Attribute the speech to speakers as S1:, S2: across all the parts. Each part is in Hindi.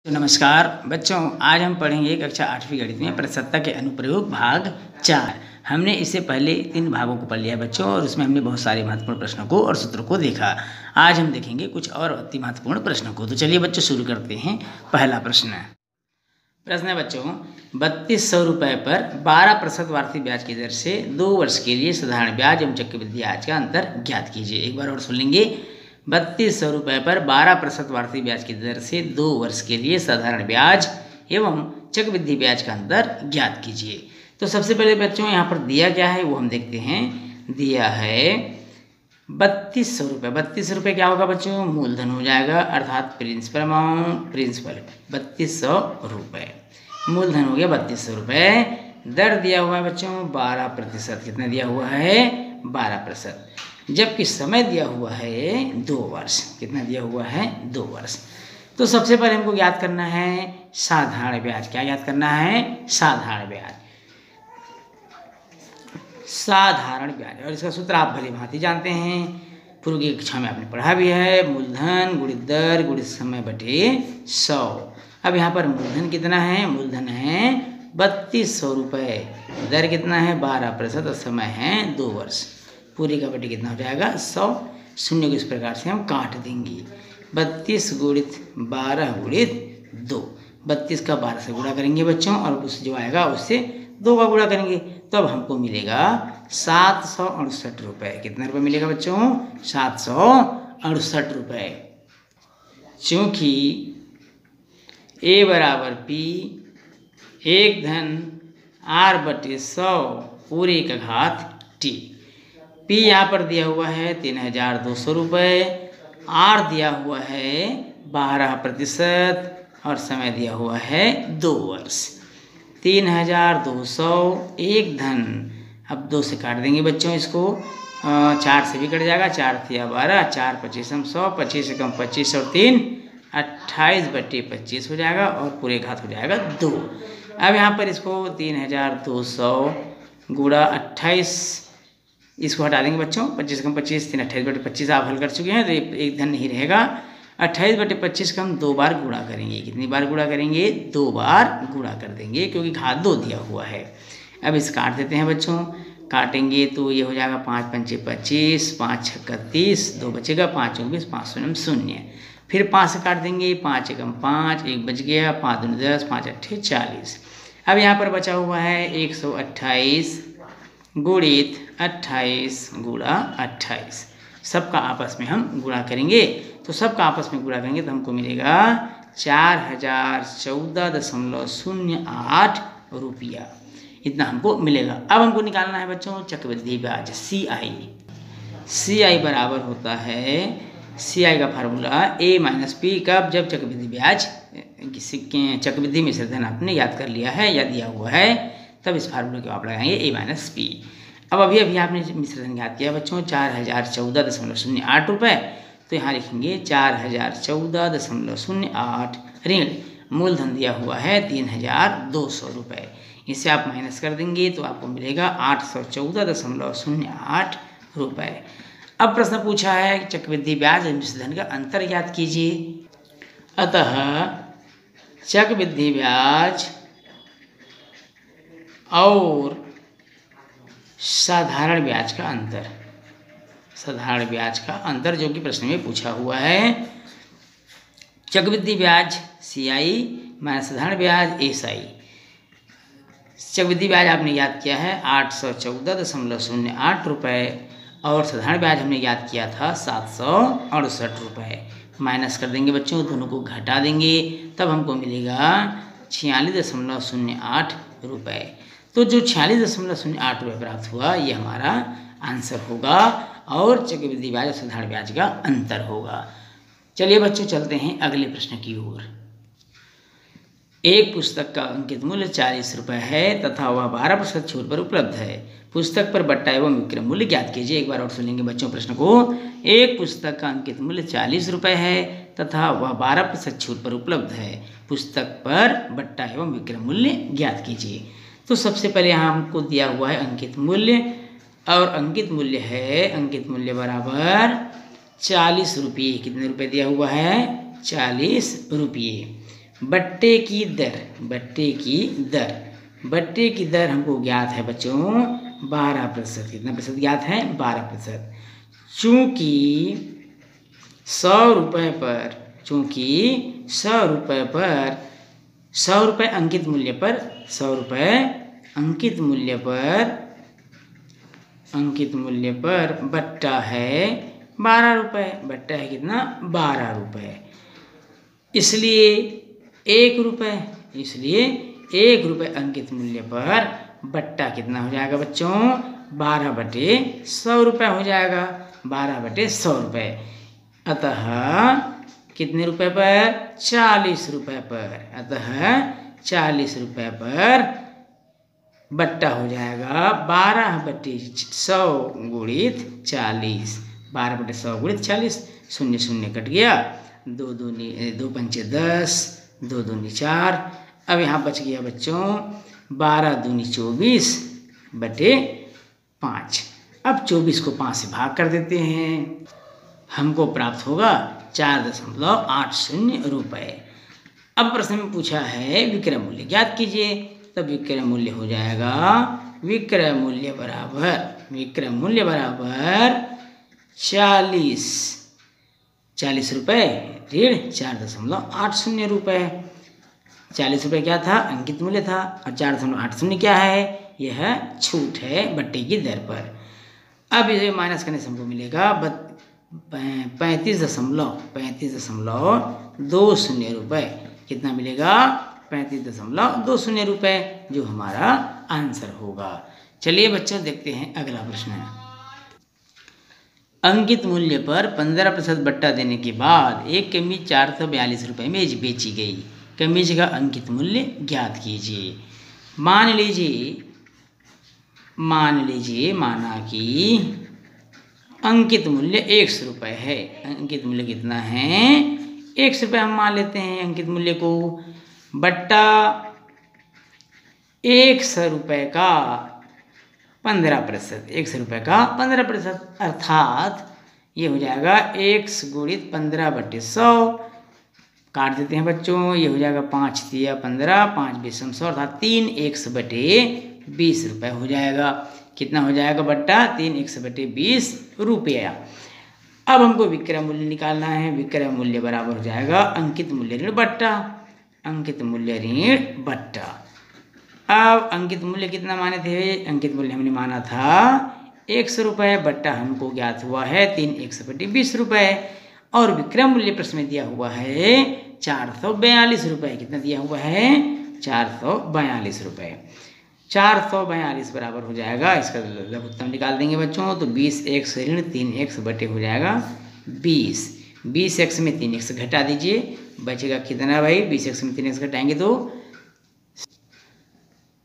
S1: नमस्कार बच्चों, आज हम पढ़ेंगे कक्षा 8वीं गणित में प्रतिशतता के अनुप्रयोग भाग 4। हमने इससे पहले 3 भागों को पढ़ लिया बच्चों, और उसमें हमने बहुत सारे महत्वपूर्ण प्रश्नों को और सूत्रों को देखा। आज हम देखेंगे कुछ और अति महत्वपूर्ण प्रश्नों को। तो चलिए बच्चों शुरू करते हैं। पहला प्रश्न है बच्चों, 3200 रुपये पर 12% वार्षिक ब्याज की दर से 2 वर्ष के लिए साधारण ब्याज एवं चक्रवृद्धि ब्याज का अंतर ज्ञात कीजिए। एक बार और सुन लेंगे। 3200 रुपये पर 12% वार्षिक ब्याज की दर से 2 वर्ष के लिए साधारण ब्याज एवं चक्रवृद्धि ब्याज का अंतर ज्ञात कीजिए। तो सबसे पहले बच्चों यहाँ पर दिया क्या है वो हम देखते हैं। दिया है 3200 रुपये। 3200 रुपये क्या होगा बच्चों? मूलधन हो जाएगा, अर्थात प्रिंसिपल अमाउंट, प्रिंसिपल 3200 रुपये मूलधन हो गया 3200 रुपये। दर दिया हुआ है बच्चों 12%। कितना दिया हुआ है? 12%। जबकि समय दिया हुआ है 2 वर्ष। कितना दिया हुआ है? 2 वर्ष। तो सबसे पहले हमको ज्ञात करना है साधारण ब्याज। क्या ज्ञात करना है? साधारण ब्याज। साधारण ब्याज, और इसका सूत्र आप भली भांति जानते हैं, पूर्व की कक्षा में आपने पढ़ा भी है। मूलधन गुणित दर गुणित समय बटे 100। अब यहाँ पर मूलधन कितना है? मूलधन है 3200 रुपये। दर कितना है? 12% और समय है 2 वर्ष। पूरी का बटे कितना हो जाएगा? 100। शून्य को इस प्रकार से हम काट देंगे। 32 गुणित 12 गुणित 2। 32 का 12 से गुणा करेंगे बच्चों, और उस जो आएगा उससे 2 का गुणा करेंगे, तब हमको मिलेगा 768 रुपये। कितना रुपये मिलेगा बच्चों? 768 रुपये। चूँकि A बराबर P 1 धन R बटे 100 पूरे का घात T। P यहाँ पर दिया हुआ है 3200 रुपये, R दिया हुआ है 12% और समय दिया हुआ है 2 वर्ष। 3200 1 धन, अब 2 से काट देंगे बच्चों इसको, 4 से भी कट जाएगा। 4 थिया 12, 4 25 हम 100, 25 से कम 25 और 3 28 बटे 25 हो जाएगा, और पूरे घात हो जाएगा 2। अब यहाँ पर इसको 3200 गुणा 28, इसको हटा देंगे बच्चों। 25 कम 25, 3 28 बटे 25 आप हल कर चुके हैं, तो एक धन नहीं रहेगा। 28 बटे 25 का हम 2 बार गुणा करेंगे। कितनी बार गुणा करेंगे? 2 बार गुणा कर देंगे, क्योंकि घात 2 दिया हुआ है। अब इस काट देते हैं बच्चों। काटेंगे तो ये हो जाएगा 5 पंचे 25, 5 छक्का 30, 2 बचेगा, 5 29, 5 शून्य 0। फिर 5 से काट देंगे, 5 एकम 5, 1 बच गया, 5 दूनी 10, 5 अट्ठे 40। अब यहाँ पर बचा हुआ है 128 गुणित 28 गुणा 28। सबका आपस में हम गुणा करेंगे, तो सबका आपस में गुणा करेंगे तो हमको मिलेगा 4014.08 रुपया। इतना हमको मिलेगा। अब हमको निकालना है बच्चों चक्रवृद्धि ब्याज CI। CI बराबर होता है, CI का फार्मूला A माइनस P। कब? जब चक्रवृद्धि ब्याज चक्रवृद्धि मिश्रित धन आपने याद कर लिया है या दिया हुआ है, तब इस फार्मूले को आप लगाएंगे A माइनस P। अब अभी आपने मिश्रण याद किया बच्चों 4014.08 रुपये, तो यहाँ लिखेंगे 4014.08 ऋण मूलधन दिया हुआ है 3200 रुपये। इसे आप माइनस कर देंगे तो आपको मिलेगा 814.08 रुपये। अब प्रश्न पूछा है चक्रवृद्धि ब्याज और मिश्रित धन का अंतर ज्ञात कीजिए। अतः चक्रवृद्धि ब्याज और साधारण ब्याज का अंतर, साधारण ब्याज का अंतर जो कि प्रश्न में पूछा हुआ है। चक्रवृद्धि ब्याज CI माइनस साधारण ब्याज SI। चक्रवृद्धि ब्याज आपने याद किया है 814.08 रुपये, और साधारण ब्याज हमने याद किया था 768 रुपये। माइनस कर देंगे बच्चों, दोनों को घटा देंगे, तब हमको मिलेगा 46.08 रुपये। तो जो 46.08 रुपये प्राप्त हुआ, ये हमारा आंसर होगा, और चक्रवृद्धि ब्याज और साधारण ब्याज का अंतर होगा। चलिए बच्चों चलते हैं अगले प्रश्न की ओर। एक पुस्तक का अंकित मूल्य 40 रुपये है तथा वह 12% छूट पर उपलब्ध है। पुस्तक पर बट्टा एवं विक्रय मूल्य ज्ञात कीजिए। एक बार और सुनेंगे बच्चों प्रश्न को। एक पुस्तक का अंकित मूल्य 40 रुपये है तथा वह 12% छूट पर उपलब्ध है। पुस्तक पर बट्टा एवं विक्रय मूल्य ज्ञात कीजिए। तो सबसे पहले यहाँ हमको दिया हुआ है अंकित मूल्य, और अंकित मूल्य है, अंकित मूल्य बराबर 40 रुपये। कितने रुपये दिया हुआ है? 40 रुपये। बट्टे की दर, बट्टे की दर हमको ज्ञात है बच्चों 12%। कितना प्रतिशत ज्ञात है? 12%। चूँकि 100 रुपये पर, 100 रुपये अंकित मूल्य पर, 100 रुपये अंकित मूल्य पर बट्टा है 12 रुपये। बट्टा है कितना? 12 रुपये। इसलिए 1 रुपये अंकित मूल्य पर बट्टा कितना हो जाएगा बच्चों? 12/100 रुपये हो जाएगा। 12/100 रुपये। अतः कितने रुपए पर? 40 रुपये पर। अतः 40 रुपये पर बट्टा हो जाएगा 12/100 गुणित 40। 12/100 गुणित 40। 0 0 कट गया। 2 पंचे 10, 2 दूनी 4। अब यहाँ बच गया बच्चों 12 दूनी 24/5। अब 24 को 5 से भाग कर देते हैं, हमको प्राप्त होगा 4.80 रुपये। अब प्रश्न में पूछा है विक्रय मूल्य ज्ञात कीजिए। तब विक्रय मूल्य हो जाएगा, विक्रय मूल्य बराबर 40 रुपये ऋण 4.80 रुपये। 40 रुपये क्या था? अंकित मूल्य था। और 4.80 क्या है? यह छूट है बट्टे की दर पर। अब इसे माइनस करने से हमको मिलेगा 35.20 रुपये। कितना मिलेगा? 35.20 रुपये, जो हमारा आंसर होगा। चलिए बच्चों देखते हैं अगला प्रश्न। अंकित मूल्य पर 15% बट्टा देने के बाद एक कमीज 442 रुपये में बेची गई। कमीज का अंकित मूल्य ज्ञात कीजिए। माना कि अंकित मूल्य 100 रुपये है। अंकित मूल्य कितना है? 100 रुपये हम मान लेते हैं अंकित मूल्य को। बट्टा 100 रुपये का 15%, 100 रुपये का 15%, अर्थात ये हो जाएगा 1 गुणित 15/100। काट देते हैं बच्चों, ये हो जाएगा 5 तिया 15, 5 20 100, अर्थात 3 100/20 रुपये हो जाएगा। कितना हो जाएगा बट्टा? 3 100/20 रुपया। अब हमको विक्रय मूल्य निकालना है। विक्रय मूल्य बराबर हो जाएगा अंकित मूल्य ऋण बट्टा। अंकित मूल्य ऋण बट्टा। अब अंकित मूल्य कितना माने थे? अंकित मूल्य हमने माना था 100 रुपये। बट्टा हमको ज्ञात हुआ है 3 100/20 रुपये। और विक्रय मूल्य प्रश्न में दिया हुआ है 442 रुपये। कितना दिया हुआ है? 442 रुपये। 442 बराबर हो जाएगा, इसका लघुत्तम निकाल देंगे बच्चों, तो 20x ऋण 3x बटे हो जाएगा 20। 20x में 3x घटा दीजिए, बचेगा कितना भाई? 20x में 3x घटाएंगे तो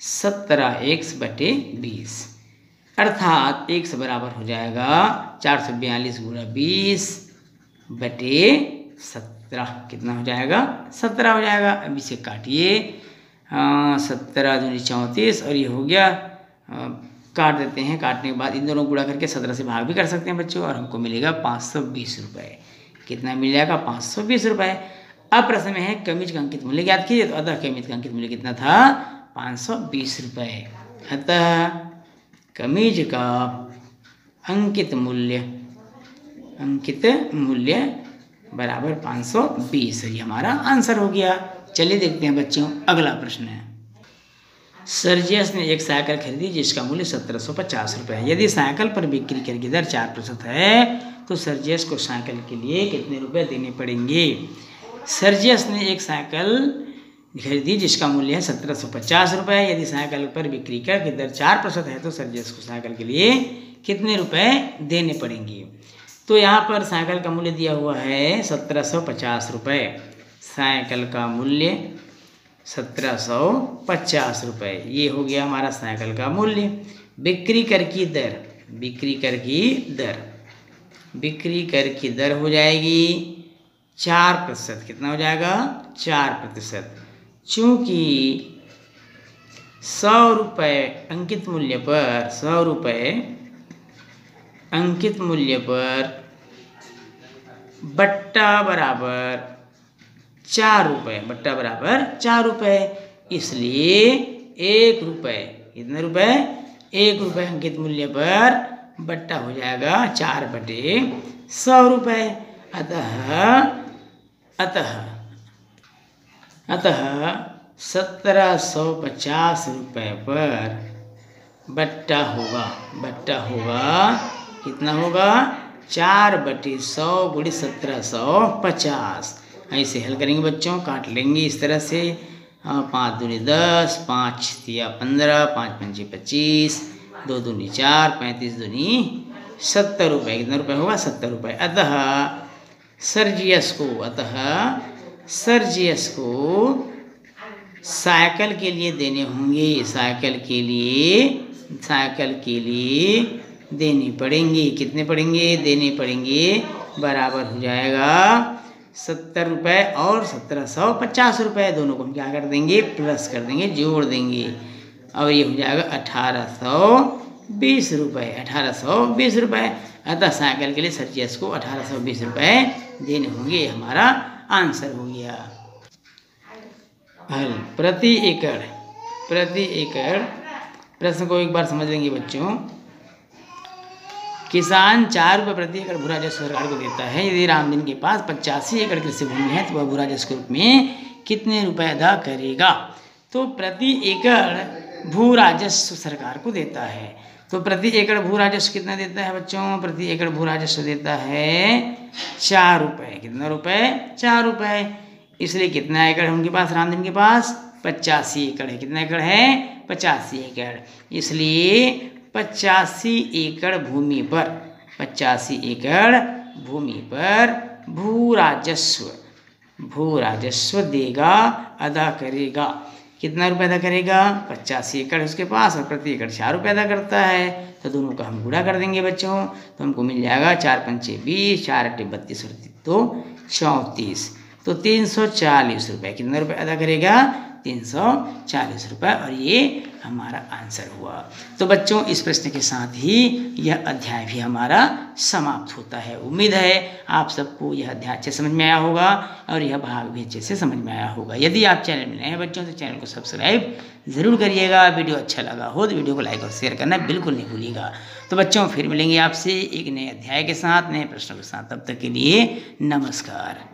S1: 17x/20, अर्थात x बराबर हो जाएगा 442 गुणा 20/17। कितना हो जाएगा? 17 हो जाएगा। अब इसे काटिए, 17 दूनी 34 और ये हो गया। काट देते हैं। काटने के बाद इन दोनों गुणा करके 17 से भाग भी कर सकते हैं बच्चों, और हमको मिलेगा 520 रुपये। कितना मिल जाएगा? 520 रुपये। अब प्रश्न में है कमीज का अंकित मूल्य ज्ञात कीजिए। तो अतः कमीज का अंकित मूल्य कितना था? 520 रुपये। अतः कमीज का अंकित मूल्य बराबर 520। ये हमारा आंसर हो गया। चलिए देखते हैं बच्चों अगला प्रश्न है। सर्जियस ने एक साइकिल खरीदी जिसका मूल्य 1750 रुपये है। यदि साइकिल पर बिक्री कर की दर 4% है तो सर्जियस को साइकिल के लिए कितने रुपए देने पड़ेंगे? सर्जियस ने एक साइकिल खरीदी जिसका मूल्य है 1750 रुपये। यदि साइकिल पर बिक्री कर की दर 4% है तो सर्जियस को साइकिल के लिए कितने रुपए देने पड़ेंगे? तो यहाँ पर साइकिल का मूल्य दिया हुआ है 1750 रुपये। साइकिल का मूल्य 1750 रुपये, ये हो गया हमारा साइकिल का मूल्य। बिक्री कर की दर हो जाएगी 4%। कितना हो जाएगा? 4%। चूँकि 100 रुपये अंकित मूल्य पर बट्टा बराबर 4 रुपये, बट्टा बराबर 4 रुपये, इसलिए 1 रुपये, कितने रुपये? 1 रुपये अंकित मूल्य पर बट्टा हो जाएगा 4/100 रुपये। अतः 1750 रुपये पर बट्टा होगा कितना होगा? 4/100 गुणित 1750। ऐसे हल करेंगे बच्चों, काट लेंगे इस तरह से। 5 दूनी 10, 5 तिया 15, 5 पंचे 25, 2 दूनी 4, 35 दूनी 70 रुपये। कितना रुपये होगा? 70 रुपये। अतः सर्जियस को साइकिल के लिए देने होंगे, साइकिल के लिए देने पड़ेंगे। कितने पड़ेंगे? देने पड़ेंगे, बराबर हो जाएगा 70 रुपये और 1750 रुपये। दोनों को हम क्या कर देंगे? प्लस कर देंगे, जोड़ देंगे, और ये हो जाएगा 1820 रुपये। 1820 रुपये। अतः साइकिल के लिए सर्जियस को 1820 रुपये देने होंगे। हमारा आंसर हो गया। हल प्रति एकड़ प्रश्न को एक बार समझ लेंगे बच्चों। किसान 4 रुपये प्रति एकड़ भू राजस्व सरकार को देता है। यदि रामदीन के पास 85 एकड़ कृषि भूमि है तो वह भू राजस्व के रूप में कितने रुपए अदा करेगा? तो प्रति एकड़ भू राजस्व सरकार को देता है। तो प्रति एकड़ भू राजस्व कितना देता है बच्चों? प्रति एकड़ भू राजस्व देता है 4 रुपये। कितना रुपये? 4 रुपये। इसलिए कितना एकड़ है उनके पास? रामदीन के पास 85 एकड़ है। कितना एकड़ है? 85 एकड़। इसलिए 85 एकड़ भूमि पर भू राजस्व देगा, अदा करेगा। कितना रुपये अदा करेगा? 85 एकड़ उसके पास और प्रति एकड़ 4 रुपये अदा करता है। तो दोनों का हम गुणा कर देंगे बच्चों, तो हमको मिल जाएगा 4 पंचे 20, 4 अट्टे 32 और 2 34, तो 340 रुपये। कितना रुपये अदा करेगा? 340 रुपये। और ये हमारा आंसर हुआ। तो बच्चों इस प्रश्न के साथ ही यह अध्याय भी हमारा समाप्त होता है। उम्मीद है आप सबको यह अध्याय अच्छे समझ में आया होगा और यह भाग भी अच्छे से समझ में आया होगा। यदि आप चैनल में नए हैं बच्चों तो चैनल को सब्सक्राइब ज़रूर करिएगा। वीडियो अच्छा लगा हो तो वीडियो को लाइक और शेयर करना बिल्कुल नहीं भूलिएगा। तो बच्चों फिर मिलेंगे आपसे एक नए अध्याय के साथ, नए प्रश्नों के साथ। तब तक के लिए नमस्कार।